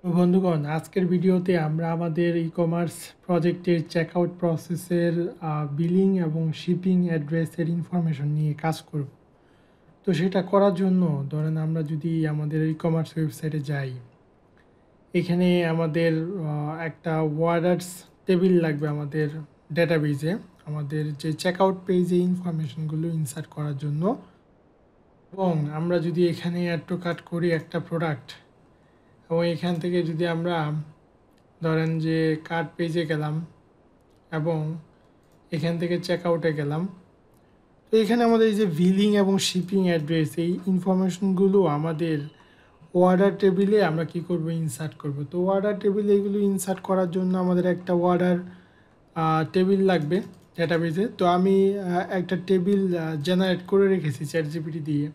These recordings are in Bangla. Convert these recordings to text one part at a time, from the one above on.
তো বন্ধুগণ, আজকের ভিডিওতে আমরা আমাদের ই-কমার্স প্রজেক্টের চেকআউট প্রসেসের বিলিং এবং শিপিং অ্যাড্রেসের ইনফরমেশন নিয়ে কাজ করব। তো সেটা করার জন্য ধরেন আমরা যদি আমাদের ই-কমার্স ওয়েবসাইটে যাই, এখানে আমাদের একটা ওয়ার্ডার্স টেবিল লাগবে আমাদের ডেটাবেজে, আমাদের যে চেকআউট পেজে ইনফরমেশনগুলো ইনসার্ট করার জন্য। এবং আমরা যদি এখানে অ্যাড টু কার্ট করি একটা প্রোডাক্ট, এবং এখান থেকে যদি আমরা ধরেন যে কার্ট পেজে গেলাম এবং এখান থেকে চেকআউটে গেলাম, তো এখানে আমাদের এই যে বিলিং এবং শিপিং অ্যাড্রেস, এই ইনফরমেশনগুলো আমাদের অর্ডার টেবিলে আমরা কি করব, ইনসার্ট করব। তো অর্ডার টেবিলে এগুলো ইনসার্ট করার জন্য আমাদের একটা অর্ডার টেবিল লাগবে ডেটাবেজে। তো আমি একটা টেবিল জেনারেট করে রেখেছি চ্যাটজিপিটি দিয়ে।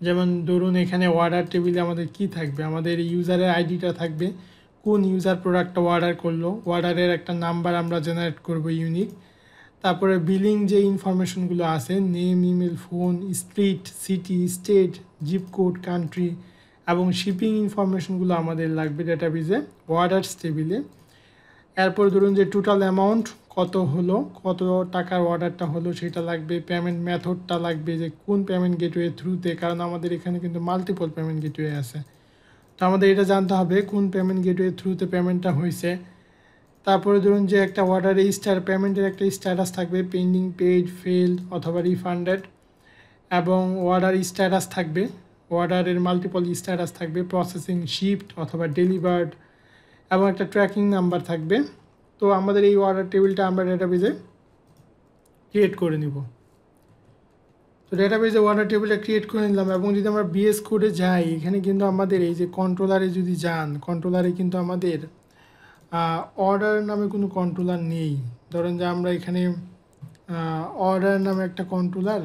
যেমন ধরুন, এখানে অর্ডার টেবিলে আমাদের কি থাকবে, আমাদের ইউজারের আইডিটা থাকবে, কোন ইউজার প্রোডাক্টটা অর্ডার করলো, অর্ডারের একটা নাম্বার আমরা জেনারেট করব ইউনিক। তারপরে বিলিং যে ইনফরমেশনগুলো আছে, name, email, phone, street, city, state, zip code, country, এবং শিপিং ইনফরমেশনগুলো আমাদের লাগবে ডেটাবেজে অর্ডারস টেবিলে। এরপর ধরুন যে টোটাল অ্যামাউন্ট কত হলো, কত টাকার অর্ডারটা হলো সেটা লাগবে, পেমেন্ট মেথডটা লাগবে যে কোন পেমেন্ট গেটওয়ে থ্রুতে, কারণ আমাদের এখানে কিন্তু মাল্টিপল পেমেন্ট গেটওয়ে আছে। তো আমাদের এটা জানতে হবে কোন পেমেন্ট গেটওয়ে থ্রুতে পেমেন্টটা হয়েছে। তারপরে ধরুন যে একটা অর্ডারে পেমেন্টের একটা স্ট্যাটাস থাকবে, পেন্ডিং, পেইড, ফেলড অথবা রিফান্ডেড, এবং অর্ডার স্ট্যাটাস থাকবে, অর্ডারের মাল্টিপল স্ট্যাটাস থাকবে, প্রসেসিং, শিপড অথবা ডেলিভার্ড, এবং একটা ট্র্যাকিং নাম্বার থাকবে। তো আমাদের এই অর্ডার টেবিলটা আমরা ডেটাবেজে ক্রিয়েট করে নিব। তো ডেটাবেজে অর্ডার টেবিলটা ক্রিয়েট করে নিলাম, এবং যদি আমরা বিএস কোডে যাই, এখানে কিন্তু আমাদের এই যে কন্ট্রোলারে যদি যান, কন্ট্রোলারে কিন্তু আমাদের অর্ডার নামে কোনো কন্ট্রোলার নেই। ধরেন যে আমরা এখানে অর্ডার নামে একটা কন্ট্রোলার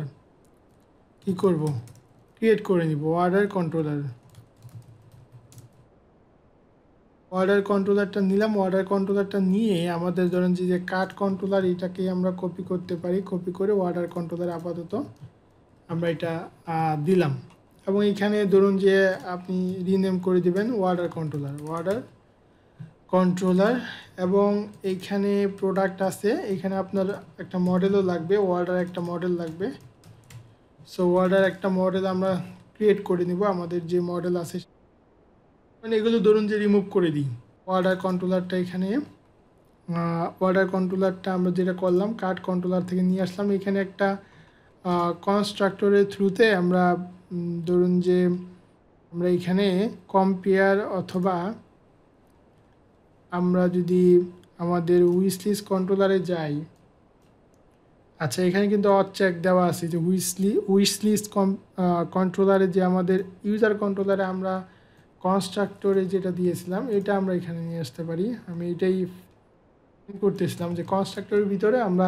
কি করব, ক্রিয়েট করে নিব। অর্ডার কন্ট্রোলারটা নিলাম। অর্ডার কন্ট্রোলারটা নিয়ে আমাদের ধরেন যে কার্ট কন্ট্রোলার, এটাকে আমরা কপি করতে পারি। কপি করে অর্ডার কন্ট্রোলার আপাতত আমরা এটা দিলাম, এবং এখানে ধরুন যে আপনি রিনেম করে দিবেন অর্ডার কন্ট্রোলার। এবং এইখানে প্রোডাক্ট আছে, এখানে আপনার একটা মডেলও লাগবে, অর্ডার একটা মডেল লাগবে। সো অর্ডার একটা মডেল আমরা ক্রিয়েট করে নিব। আমাদের যে মডেল আছে মানে এগুলো ধরুন যে রিমুভ করে দিই। অর্ডার কন্ট্রোলারটা আমরা যেটা করলাম, কার্ট কন্ট্রোলার থেকে নিয়ে আসলাম। এখানে একটা কনস্ট্রাক্টরের থ্রুতে আমরা ধরুন যে আমরা এখানে কম্পেয়ার, অথবা আমরা যদি আমাদের উইশলিস্ট কন্ট্রোলারে যাই, আচ্ছা এখানে কিন্তু চেক দেওয়া আছে যে উইশলিস্ট কন্ট্রোলারে, যে আমাদের ইউজার কন্ট্রোলারে আমরা কনস্ট্রাক্টরে যেটা দিয়েছিলাম, এটা আমরা এখানে নিয়ে আসতে পারি। আমি এটাই করতেছিলাম যে কনস্ট্রাক্টরের ভিতরে আমরা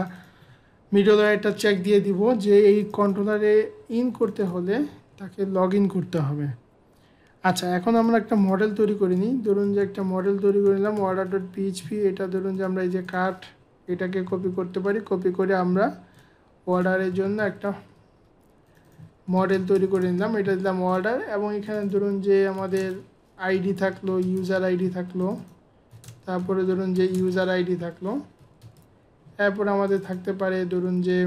মিডলওয়্যার একটা চেক দিয়ে দিব যে এই কন্ট্রোলারে ইন করতে হলে তাকে লগ ইন করতে হবে। আচ্ছা, এখন আমরা একটা মডেল তৈরি করে নিই। ধরুন যে একটা মডেল তৈরি করে নিলাম, order.php। এটা ধরুন যে আমরা এই যে কার্ট, এটাকে কপি করতে পারি। কপি করে আমরা অর্ডারের জন্য একটা মডেল তৈরি করে নিলাম, এটা দিলাম অর্ডার। এবং এখানে ধরুন যে আমাদের আইডি থাকলো, ইউজার আইডি থাকলো, তারপরে ধরুন যে ইউজার আইডি থাকলো, এরপর আমাদের থাকতে পারে ধরুন যে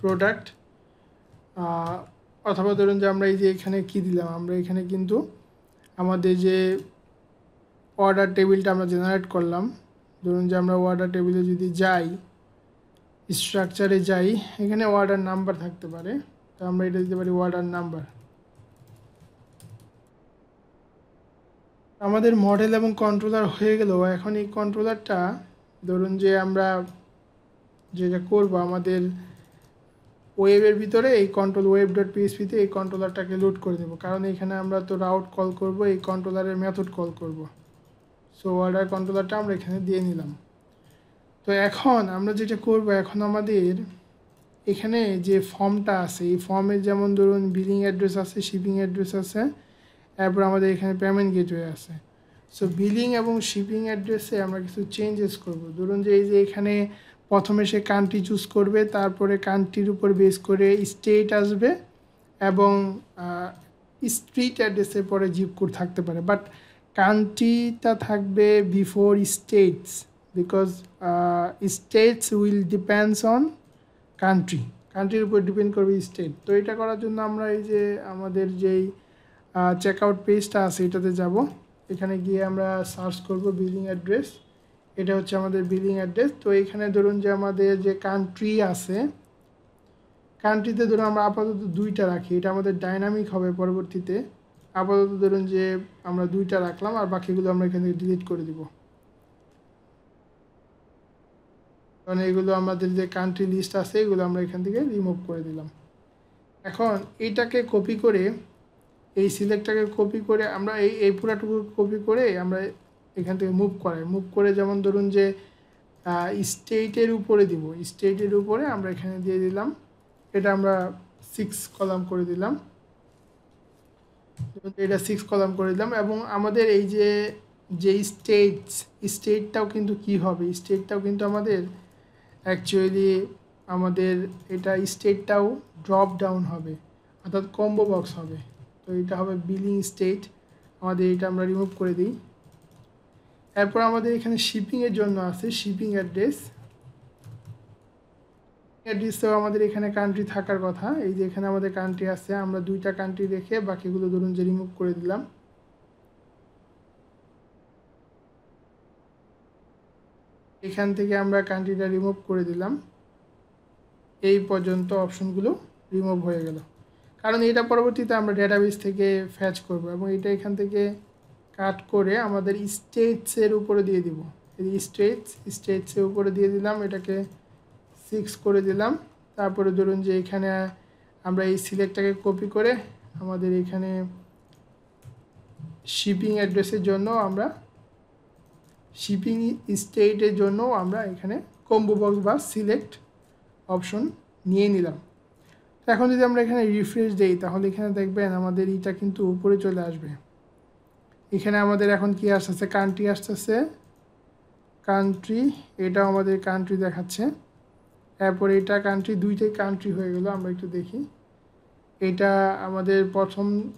প্রোডাক্ট, অথবা ধরুন যে আমরা এই যে এখানে কি দিলাম, আমরা এখানে কিন্তু আমাদের যে অর্ডার টেবিলটা আমরা জেনারেট করলাম, ধরুন যে আমরা অর্ডার টেবিলে যদি যাই, স্ট্রাকচারে যাই, এখানে অর্ডার নাম্বার থাকতে পারে। তো আমরা এটা দিতে পারি অর্ডার নাম্বার। আমাদের মডেল এবং কন্ট্রোলার হয়ে গেল। এখন এই কন্ট্রোলারটা ধরুন যে আমরা যেটা করব, আমাদের ওয়েবের ভিতরে এই web.php-তে এই কন্ট্রোলারটাকে লোড করে দেবো, কারণ এখানে আমরা তো রাউট কল করব, এই কন্ট্রোলারের মেথড কল করব। সো অর্ডার কন্ট্রোলারটা আমরা এখানে দিয়ে নিলাম। তো এখন আমরা যেটা করব, এখন আমাদের এখানে যে ফর্মটা আছে, এই ফর্মের যেমন ধরুন বিলিং অ্যাড্রেস আছে, শিপিং অ্যাড্রেস আছে, এরপর আমাদের এখানে পেমেন্ট গেটওয়ে আছে। সো বিলিং এবং শিপিং অ্যাড্রেসে আমরা কিছু চেঞ্জেস করব। ধরুন যে এই যে এখানে প্রথমে সে কান্ট্রি চুজ করবে, তারপরে কান্ট্রির উপর বেস করে স্টেট আসবে, এবং স্ট্রিট অ্যাড্রেসের পরে জিপ কোড থাকতে পারে। বাট কান্ট্রিটা থাকবে before states, because states will depends on কান্ট্রির উপর ডিপেন্ড করবে স্টেট। তো এটা করার জন্য আমরা এই যে আমাদের যেই চেকআউট পেজটা আছে এটাতে যাব, এখানে গিয়ে আমরা সার্চ করব বিলিং অ্যাড্রেস। এটা হচ্ছে আমাদের বিলিং অ্যাড্রেস। তো এখানে ধরুন যে আমাদের যে কান্ট্রি আছে, কান্ট্রিতে ধরুন আমরা আপাতত 2টা রাখি, এটা আমাদের ডাইনামিক হবে পরবর্তীতে। আপাতত ধরুন যে আমরা 2টা রাখলাম, আর বাকিগুলো আমরা এখান থেকে ডিলিট করে দিব, কারণ এগুলো আমাদের যে কান্ট্রি লিস্ট আছে এগুলো আমরা এখান থেকে রিমুভ করে দিলাম। এখন এইটাকে কপি করে, এই সিলেক্টটাকে কপি করে আমরা এই পুরাটুকু কপি করে আমরা এখান থেকে মুভ করে, যেমন ধরুন যে স্টেটের উপরে দিব, স্টেটের উপরে আমরা এখানে দিয়ে দিলাম, এটা আমরা 6 কলাম করে দিলাম, এটা 6 কলাম করে দিলাম। এবং আমাদের এই যে স্টেটটাও কিন্তু কি হবে, স্টেটটাও কিন্তু আমাদের অ্যাকচুয়ালি আমাদের এটা স্টেটটাও ড্রপ ডাউন হবে, অর্থাৎ কম্বো বক্স হবে। তো এটা হবে বিলিং স্টেট, আমাদের এটা আমরা রিমুভ করে দিই। এরপর আমাদের এখানে শিপিংয়ের জন্য আছে শিপিং অ্যাড্রেসেও আমাদের এখানে কান্ট্রি থাকার কথা। এই যে এখানে আমাদের কান্ট্রি আছে, আমরা 2টা কান্ট্রি রেখে বাকিগুলো ধরুন যে রিমুভ করে দিলাম। এখান থেকে আমরা কান্ট্রিটা রিমুভ করে দিলাম, এই পর্যন্ত অপশনগুলো রিমুভ হয়ে গেল। কারণ এটা পরবর্তীতে আমরা ডেটাবেস থেকে ফ্যাচ করব, এবং এটা এখান থেকে কাট করে আমাদের স্টেটসের উপরে দিয়ে দিব। এই স্টেটসের উপরে দিয়ে দিলাম, এটাকে 6 করে দিলাম। তারপরে ধরুন যে এখানে আমরা এই সিলেক্টটাকে কপি করে আমাদের এখানে শিপিং অ্যাড্রেসের জন্য আমরা শিপিং স্টেটের জন্য আমরা এখানে কম্বো বক্স বা সিলেক্ট অপশন নিয়ে নিলাম। তো এখন যদি আমরা এখানে রিফ্রেশ দেই, তাহলে এখানে দেখবেন আমাদের এটা কিন্তু উপরে চলে আসবে। এখানে আমাদের এখন কি আসতেছে, কান্ট্রি আসতেছে, কান্ট্রি, এটা আমাদের কান্ট্রি দেখাচ্ছে। এরপরে এটা কান্ট্রি, 2টাই কান্ট্রি হয়ে গেল। আমরা একটু দেখি, এটা আমাদের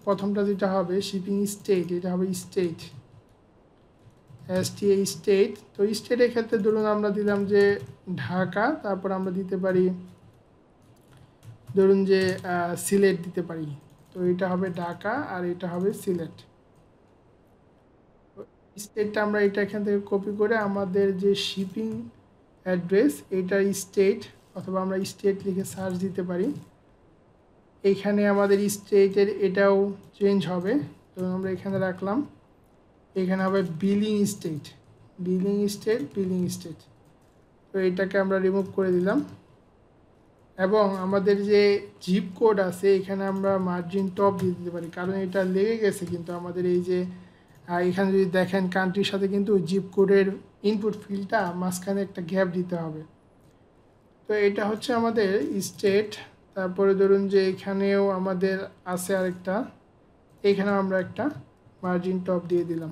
প্রথমটা যেটা হবে শিপিং স্টেট, এটা হবে স্টেট, STA স্টেট। তো স্টেটের ক্ষেত্রে ধরুন আমরা দিলাম যে ঢাকা, তারপর আমরা দিতে পারি ধরুন যে সিলেট দিতে পারি। তো এটা হবে ঢাকা আর এটা হবে সিলেট। স্টেটটা আমরা এটা এখান থেকে কপি করে আমাদের যে শিপিং অ্যাড্রেস, এটা স্টেট, অথবা আমরা স্টেট লিখে সার্চ দিতে পারি। এইখানে আমাদের স্টেটের এটাও চেঞ্জ হবে, তো আমরা এখানে রাখলাম, এখানে হবে বিলিং স্টেট। তো এটাকে আমরা রিমুভ করে দিলাম। এবং আমাদের যে জিপ কোড আছে এখানে আমরা মার্জিন টপ দিয়ে দিতে পারি, কারণ এটা লেগে গেছে কিন্তু আমাদের এই যে এখানে যদি দেখেন কান্ট্রির সাথে কিন্তু জিপ কোডের ইনপুট ফিল্ডটা মাঝখানে একটা গ্যাপ দিতে হবে। তো এটা হচ্ছে আমাদের স্টেট। তারপরে ধরুন যে এখানেও আমাদের আছে আরেকটা, এখানেও আমরা একটা মার্জিন টপ দিয়ে দিলাম।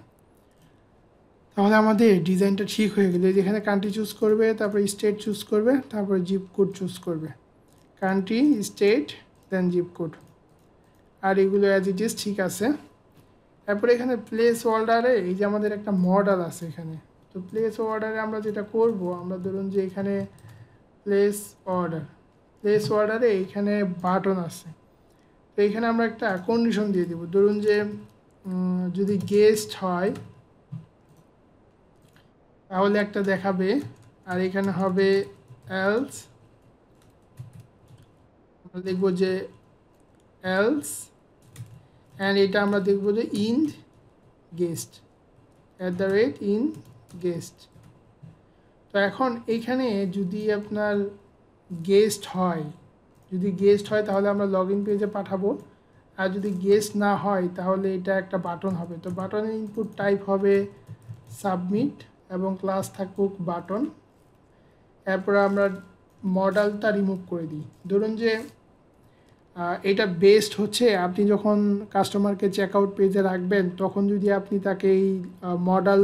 তাহলে আমাদের ডিজাইনটা ঠিক হয়ে গেলে যেখানে কান্ট্রি চুজ করবে, তারপরে স্টেট চুজ করবে, তারপরে জিপ কোড চুজ করবে, কান্ট্রি, স্টেট, দেন জিপ কোড, আর এগুলো অ্যাজ ইট ইজ ঠিক আছে। তারপরে এখানে প্লেস অর্ডারে এই যে আমাদের একটা মডেল আছে এখানে। তো প্লেস অর্ডারে আমরা যেটা করব, আমরা ধরুন যে এখানে প্লেস অর্ডারে এখানে বাটন আছে। তো এখানে আমরা একটা কন্ডিশন দিয়ে দিব, ধরুন যে যদি গেস্ট হয় তাহলে একটা দেখাবে, আর এখানে হবে এলস, আমরা দেখব যে এলস, অ্যান্ড এটা আমরা দেখব যে ইন গেস্ট @ গেস্ট। তো এখন এইখানে যদি আপনার গেস্ট হয় তাহলে আমরা লগ ইন পেজে পাঠাবো, আর যদি গেস্ট না হয় তাহলে এটা একটা বাটন হবে। তো বাটনের ইনপুট টাইপ হবে সাবমিট এবং ক্লাস থাকুক বাটন। এরপর আমরা মডেলটা রিমুভ করে দিই। ধরুন যে এটা বেস্ট হচ্ছে আপনি যখন কাস্টমারকে চেকআউট পেজে রাখবেন, তখন যদি আপনি তাকে এই মডেল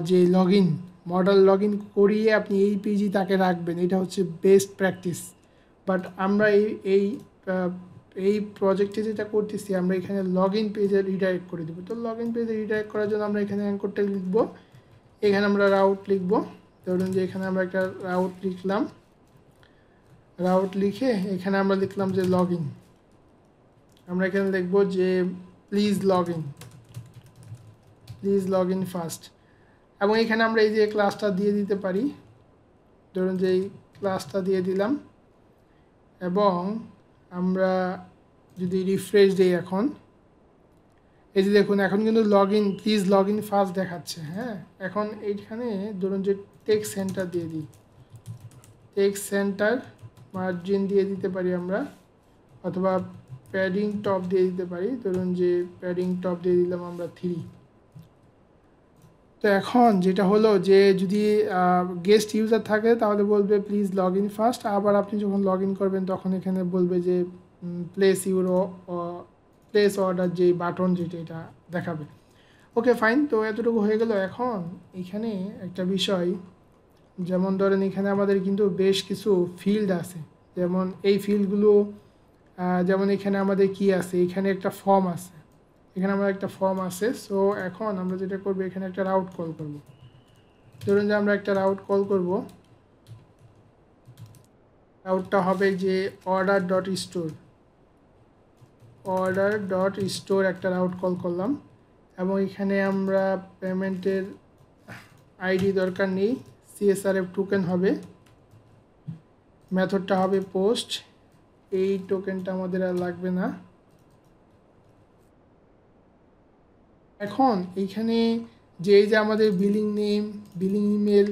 যে লগ ইন করিয়ে আপনি এই পেজই তাকে রাখবেন, এটা হচ্ছে বেস্ট প্র্যাকটিস। বাট আমরা এই এই প্রজেক্টে যেটা করতেছি আমরা এখানে লগ ইন পেজে রিডাইরেক্ট করে দেবো। তো লগ ইন পেজে রিডাইরেক্ট করার জন্য আমরা এখানে অ্যাঙ্করটা লিখবো, এখানে আমরা রাউট লিখবো। ধরুন যে এখানে আমরা একটা রাউট লিখলাম, রাউট লিখে এখানে আমরা লিখলাম যে লগ ইন। আমরা এখানে লিখবো যে প্লিজ লগ ইন ফার্স্ট, এবং এখানে আমরা এই যে ক্লাসটা দিয়ে দিতে পারি। ধরুন যে এই ক্লাসটা দিয়ে দিলাম, এবং আমরা যদি রিফ্রেশ দিই এখন, এই যে দেখুন এখন কিন্তু প্লিজ লগ ইন ফার্স্ট দেখাচ্ছে। হ্যাঁ, এখন এইখানে ধরুন যে টেক্সট সেন্টার দিয়ে দিই, টেক্সট সেন্টার মার্জিন দিয়ে দিতে পারি আমরা, অথবা প্যাডিং টপ দিয়ে দিতে পারি। ধরুন যে প্যাডিং টপ দিয়ে দিলাম আমরা 3। তো এখন যেটা হলো যে যদি গেস্ট ইউজার থাকে তাহলে বলবে প্লিজ লগ ইন ফার্স্ট, আবার আপনি যখন লগ ইন করবেন তখন এখানে বলবে যে প্লেস অর্ডার যে বাটন যেটা এটা দেখাবে। ওকে ফাইন, তো এতটুকু হয়ে গেল। এখন এখানে একটা বিষয়, যেমন ধরেন এখানে আমাদের কিন্তু বেশ কিছু ফিল্ড আছে, যেমন এই ফিল্ডগুলো, যেমন এখানে আমাদের কি আছে, এখানে একটা ফর্ম আছে, এখানে আমার একটা ফর্ম আছে। সো এখন আমরা যেটা করবো এখানে একটা রাউট কল করব। ধরুন যে আমরা একটা রাউট কল করব, রাউটটা হবে যে order.store একটা রাউট কল করলাম, এবং এখানে আমরা পেমেন্টের আইডি দরকার নেই, CSRF টোকেন হবে, মেথডটা হবে পোস্ট, এই টোকেনটা আমাদের আর লাগবে না। এখন এইখানে যে এই যে আমাদের billing name, billing email,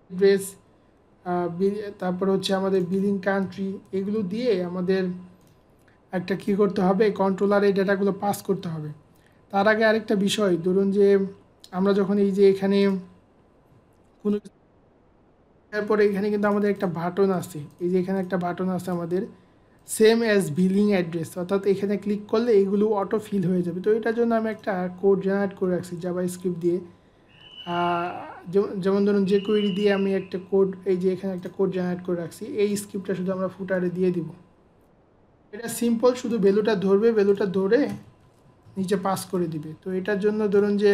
address, তারপর হচ্ছে আমাদের বিলিং কান্ট্রি, এগুলো দিয়ে আমাদের একটা কী করতে হবে, কন্ট্রোলার এই ডেটাগুলো পাস করতে হবে। তার আগে আরেকটা বিষয়, ধরুন যে আমরা যখন এই যে এখানে কোনো, তারপরে এখানে কিন্তু আমাদের একটা বাটন আছে, এই যে এখানে একটা বাটন আছে আমাদের সেম অ্যাজ বিলিং অ্যাড্রেস, অর্থাৎ এখানে ক্লিক করলে এগুলো অটো ফিল হয়ে যাবে। তো এটার জন্য আমি একটা কোড জেনারেট করে রাখছি জাভা স্ক্রিপ্ট দিয়ে। যেমন ধরুন যে কোয়েরি দিয়ে আমি একটা কোড, এই যে এখানে একটা কোড জেনারেট করে রাখছি, এই স্ক্রিপ্টটা শুধু আমরা ফুটারে দিয়ে দিব। এটা সিম্পল, শুধু ভ্যালুটা ধরবে, ভ্যালুটা ধরে নিচে পাস করে দিবে। তো এটার জন্য ধরুন যে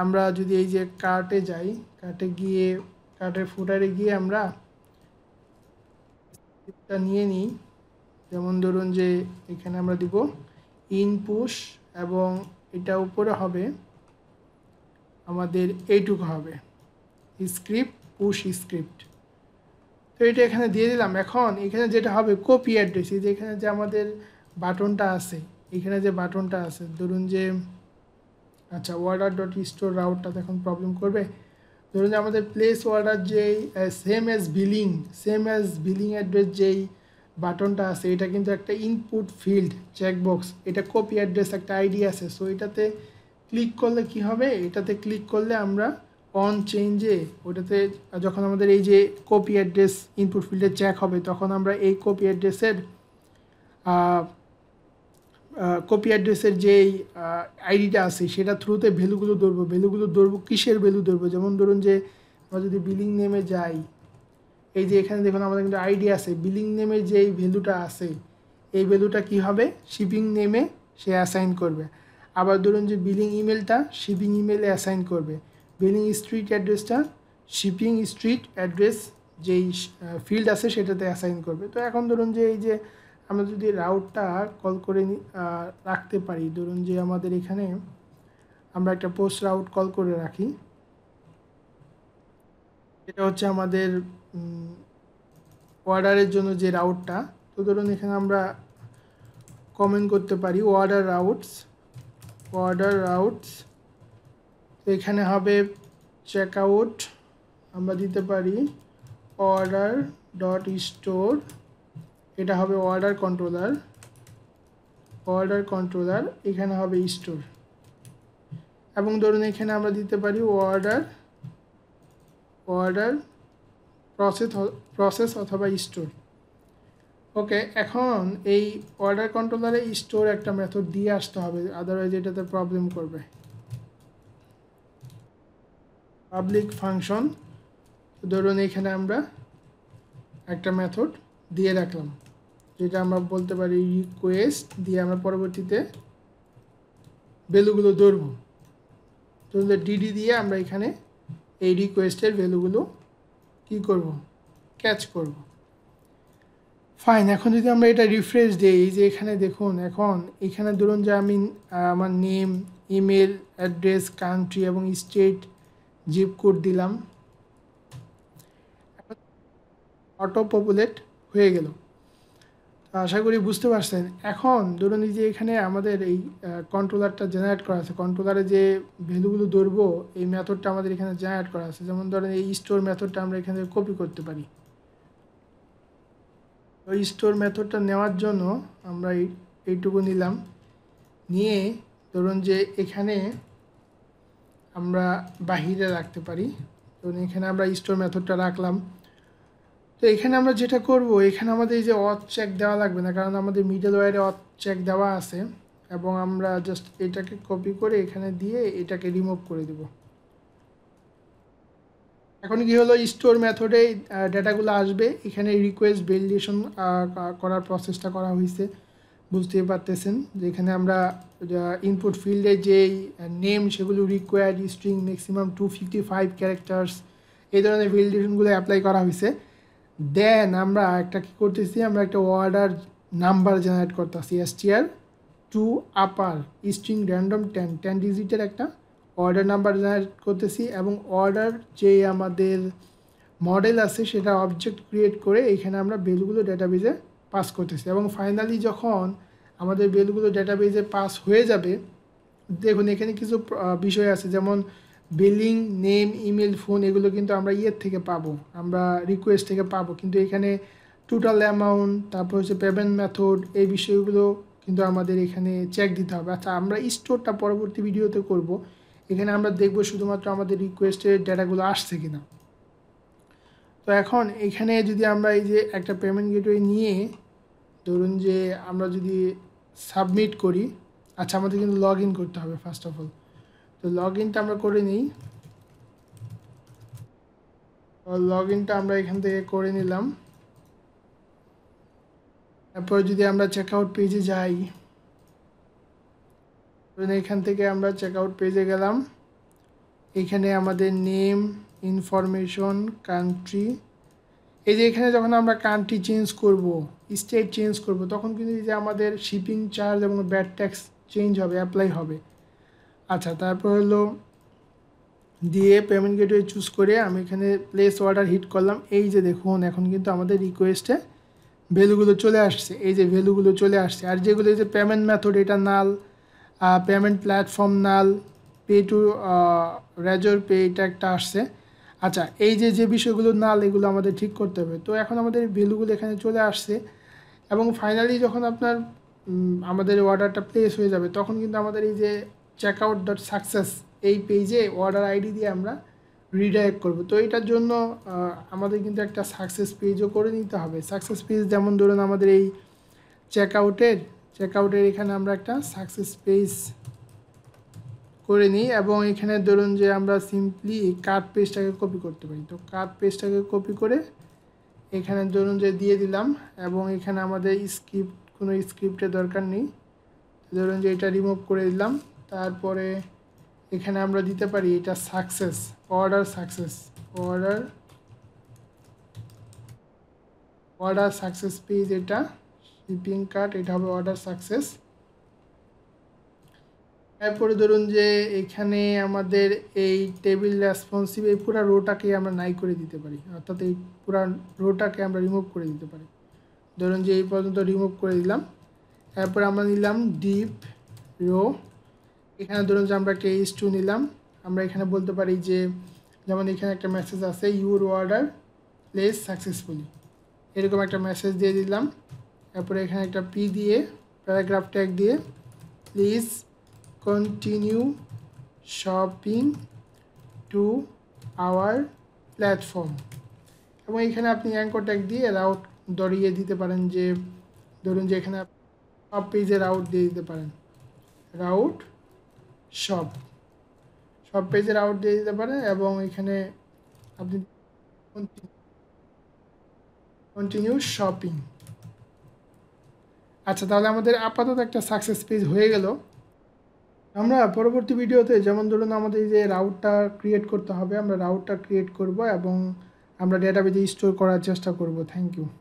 আমরা যদি এই যে কার্টে যাই, কার্টে গিয়ে কার্টের ফুটারে গিয়ে আমরা স্ক্রিপ্টটা নিয়ে নিই। যেমন ধরুন যে এখানে আমরা দিব ইনপুশ, এবং এটা উপরে হবে আমাদের এইটুকু হবে স্ক্রিপ্ট, পুশ স্ক্রিপ্ট। তো এটা এখানে দিয়ে দিলাম। এখন এখানে যেটা হবে কপি অ্যাড্রেস, এই যে এখানে যে আমাদের বাটনটা আছে, এখানে যে বাটনটা আছে, ধরুন যে আচ্ছা order.store রাউটটা এখন প্রবলেম করবে। ধরুন যে আমাদের প্লেস অর্ডার যেই সেম অ্যাজ বিলিং অ্যাড্রেস যেই বাটনটা আছে, এটা কিন্তু একটা ইনপুট ফিল্ড চেকবক্স, এটা কপি অ্যাড্রেস একটা আইডি আছে। সো এটাতে ক্লিক করলে কি হবে, এটাতে ক্লিক করলে আমরা অন চেঞ্জে, ওটাতে যখন আমাদের এই যে কপি অ্যাড্রেস ইনপুট ফিল্ডে চেক হবে, তখন আমরা এই কপি অ্যাড্রেসের যেই আইডিটা আছে সেটা থ্রুতে ভ্যালুগুলো ধরবো। কিসের ভ্যালু ধরবো, যেমন ধরুন যে আমরা যদি বিলিং নেমে যাই, এই যে এখানে দেখুন আমাদের কিন্তু আইডি আছে, বিলিং নেমে যেই ভ্যালুটা আছে এই ভ্যালুটা কি হবে, শিপিং নেমে সে অ্যাসাইন করবে। আবার ধরুন যে বিলিং ইমেলটা শিপিং ইমেলে অ্যাসাইন করবে, বিলিং স্ট্রিট অ্যাড্রেসটা শিপিং স্ট্রিট অ্যাড্রেস যেই ফিল্ড আছে সেটাতে অ্যাসাইন করবে। তো এখন ধরুন যে এই যে আমরা যদি রাউটটা কল করে রাখতে পারি, ধরুন যে আমাদের এখানে আমরা একটা পোস্ট রাউট কল করে রাখি, এটা হচ্ছে আমাদের অর্ডারের জন্য যে রাউটটা। তো ধরুন এখানে আমরা কমেন্ট করতে পারি অর্ডার রাউটস, তো এখানে হবে চেক আউট, আমরা দিতে পারি order.store, এটা হবে অর্ডার কন্ট্রোলার, এখানে হবে স্টোর, এবং ধরুন এখানে আমরা দিতে পারি অর্ডার প্রসেস অথবা স্টোর। ওকে, এখন এই অর্ডার কন্ট্রোলারে স্টোর একটা মেথড দিয়ে আসতে হবে, আদারওয়াইজ এটাতে প্রবলেম করবে। পাবলিক ফাংশন, ধরুন এখানে আমরা একটা মেথড দিয়ে রাখলাম, যেটা আমরা বলতে পারি রিকোয়েস্ট দিয়ে আমরা পরবর্তীতে ভ্যালুগুলো ধরবো। তো ডিডি দিয়ে আমরা এখানে এই রিকোয়েস্টের ভ্যালুগুলো কি করব, ক্যাচ করব। ফাইন, এখন যদি আমরা এটা রিফ্রেশ দিই, যে এখানে দেখুন, এখন এখানে ধরুন যে আমি আমার নেম, ইমেল অ্যাড্রেস, কান্ট্রি এবং স্টেট, জিপ কোড দিলাম, অটো পপুলেট হয়ে গেল। আশা করি বুঝতে পারছেন। এখন ধরুন এই যে এখানে আমাদের এই কন্ট্রোলারটা জেনারেট করা আছে, কন্ট্রোলারে যে ভ্যালুগুলো ধরবো এই মেথডটা আমাদের এখানে জেনারেট করা আছে। যেমন ধরেন এই স্টোর মেথডটা আমরা এখানে কপি করতে পারি। ওই স্টোর মেথডটা নেওয়ার জন্য আমরা এইটুকু নিলাম, নিয়ে ধরুন যে এখানে আমরা বাহিরে রাখতে পারি। ধরুন এখানে আমরা স্টোর মেথডটা রাখলাম। তো এখানে আমরা যেটা করব, এখানে আমাদের এই যে অথ চেক দেওয়া লাগবে না, কারণ আমাদের মিডল ওয়্যারে অথ চেক দেওয়া আছে, এবং আমরা জাস্ট এটাকে কপি করে এখানে দিয়ে এটাকে রিমুভ করে দেব। এখন কি হলো, স্টোর মেথডে ডেটাগুলো আসবে, এখানে রিকোয়েস্ট ভ্যালিডেশন করার প্রসেসটা করা হয়েছে, বুঝতেই পারতেছেন। যে এখানে আমরা ইনপুট ফিল্ডে যেই নেম সেগুলো রিকোয়ার্ড স্ট্রিং ম্যাক্সিমাম 255 ক্যারেক্টার্স, এই ধরনের ভ্যালিডেশনগুলো অ্যাপ্লাই করা হয়েছে। দেন আমরা একটা কী করতেছি, আমরা একটা অর্ডার নাম্বার জেনারেট করতেছি, STR টু আপার স্ট্রিং র্যান্ডম 10 ডিজিটের একটা অর্ডার নাম্বার জেনারেট করতেছি, এবং অর্ডার যে আমাদের মডেল আছে সেটা অবজেক্ট ক্রিয়েট করে এখানে আমরা ভ্যালুগুলো ডেটাবেজে পাস করতেছি। এবং ফাইনালি যখন আমাদের ভ্যালুগুলো ডেটাবেজে পাস হয়ে যাবে, দেখুন এখানে কিছু বিষয় আছে, যেমন বিলিং, নেম, ইমেল, ফোন, এগুলো কিন্তু আমরা ইয়ের থেকে পাবো, আমরা রিকোয়েস্ট থেকে পাবো, কিন্তু এখানে টোটাল অ্যামাউন্ট, তারপর হচ্ছে পেমেন্ট মেথড, এই বিষয়গুলো কিন্তু আমাদের এখানে চেক দিতে হবে। আচ্ছা, আমরা স্টোরটা পরবর্তী ভিডিওতে করব, এখানে আমরা দেখব শুধুমাত্র আমাদের রিকোয়েস্টের ডেটাগুলো আসছে কিনা। তো এখন এখানে যদি আমরা এই যে একটা পেমেন্ট গেটওয়ে নিয়ে ধরুন যে আমরা যদি সাবমিট করি, আচ্ছা আমাদের কিন্তু লগ ইন করতে হবে ফার্স্ট অফ অল। তো লগ ইনটা আমরা করে নিই, লগ ইনটা আমরা এখান থেকে করে নিলাম। তারপর যদি আমরা চেকআউট পেজে যাই, এখান থেকে আমরা চেকআউট পেজে গেলাম, এখানে আমাদের নেম, ইনফরমেশন, কান্ট্রি, এই যে এখানে যখন আমরা কান্ট্রি চেঞ্জ করব, স্টেট চেঞ্জ করব, তখন কিন্তু এই যে আমাদের শিপিং চার্জ এবং ব্যাড ট্যাক্স চেঞ্জ হবে, অ্যাপ্লাই হবে। আচ্ছা, তারপর হলো দিয়ে পেমেন্ট গেটওয়ে চুজ করে আমি এখানে প্লেস অর্ডার হিট করলাম। এই যে দেখুন এখন কিন্তু আমাদের রিকোয়েস্টে ভ্যালুগুলো চলে আসছে, এই যে ভ্যালুগুলো চলে আসছে। আর যেগুলো এই যে পেমেন্ট মেথড, এটা null, payment platform null, Paytm Razorpay, এটা একটা আসছে। আচ্ছা, এই যে বিষয়গুলো নাল, এগুলো আমাদের ঠিক করতে হবে। তো এখন আমাদের ভ্যালুগুলো এখানে চলে আসছে, এবং ফাইনালি যখন আপনার আমাদের অর্ডারটা প্লেস হয়ে যাবে, তখন কিন্তু আমাদের এই যে চেকআউট ডট সাকসেস এই পেজে অর্ডার আইডি দিয়ে আমরা রিডাইরেক্ট করব। তো এটার জন্য আমাদের কিন্তু একটা সাকসেস পেজও করে নিতে হবে। সাকসেস পেজ যেমন ধরুন আমাদের এই চেকআউটের এখানে আমরা একটা সাকসেস পেজ করে নিই, এবং এখানে ধরুন যে আমরা সিম্পলি কার্ট পেজটাকে কপি করতে পারি। তো কার্ট পেজটাকে কপি করে এখানে ধরুন যে দিয়ে দিলাম, এবং এখানে আমাদের কোনো স্ক্রিপ্টের দরকার নেই, ধরুন যে এটা রিমুভ করে দিলাম। তারপরে এখানে আমরা দিতে পারি এটা success, order success, order success page, এটা শিপিং কার্ট, এটা হবে অর্ডার সাকসেস। তারপরে ধরুন যে এখানে আমাদের এই টেবিল রেসপন্সিভ, এই পুরো রোটাকে আমরা নাই করে দিতে পারি, অর্থাৎ এই পুরো রোটাকে আমরা রিমুভ করে দিতে পারি। ধরুন যে এই পর্যন্ত রিমুভ করে দিলাম। তারপরে আমরা নিলাম ডিপ রো, এখানে ধরুন যে আমরা একটা H2 নিলাম। আমরা এখানে বলতে পারি যে, যেমন এখানে একটা মেসেজ আছে, ইউর অর্ডার প্লেস সাকসেসফুলি, এরকম একটা মেসেজ দিয়ে দিলাম। তারপরে এখানে একটা পি দিয়ে প্যারাগ্রাফ ট্যাগ দিয়ে please continue shopping to our platform, এবং এখানে আপনি অ্যাঙ্কর ট্যাগ দিয়ে রাউট দড়িয়ে দিতে পারেন, যে ধরুন যে এখানে সব পেজে রাউট দিয়ে দিতে পারেন, রাউট সব পেজের আউট দিয়ে দিতে পারেন, এবং এখানে আপনি কন্টিনিউ শপিং, আচ্ছা, তাহলে আমাদের আপাতত একটা সাকসেস পেজ হয়ে গেল। আমরা পরবর্তী ভিডিওতে যেমন ধরুন আমাদের এই যে রাউটটা ক্রিয়েট করতে হবে, আমরা রাউটটা ক্রিয়েট করব এবং আমরা ডেটাবেজে স্টোর করার চেষ্টা করব। Thank you.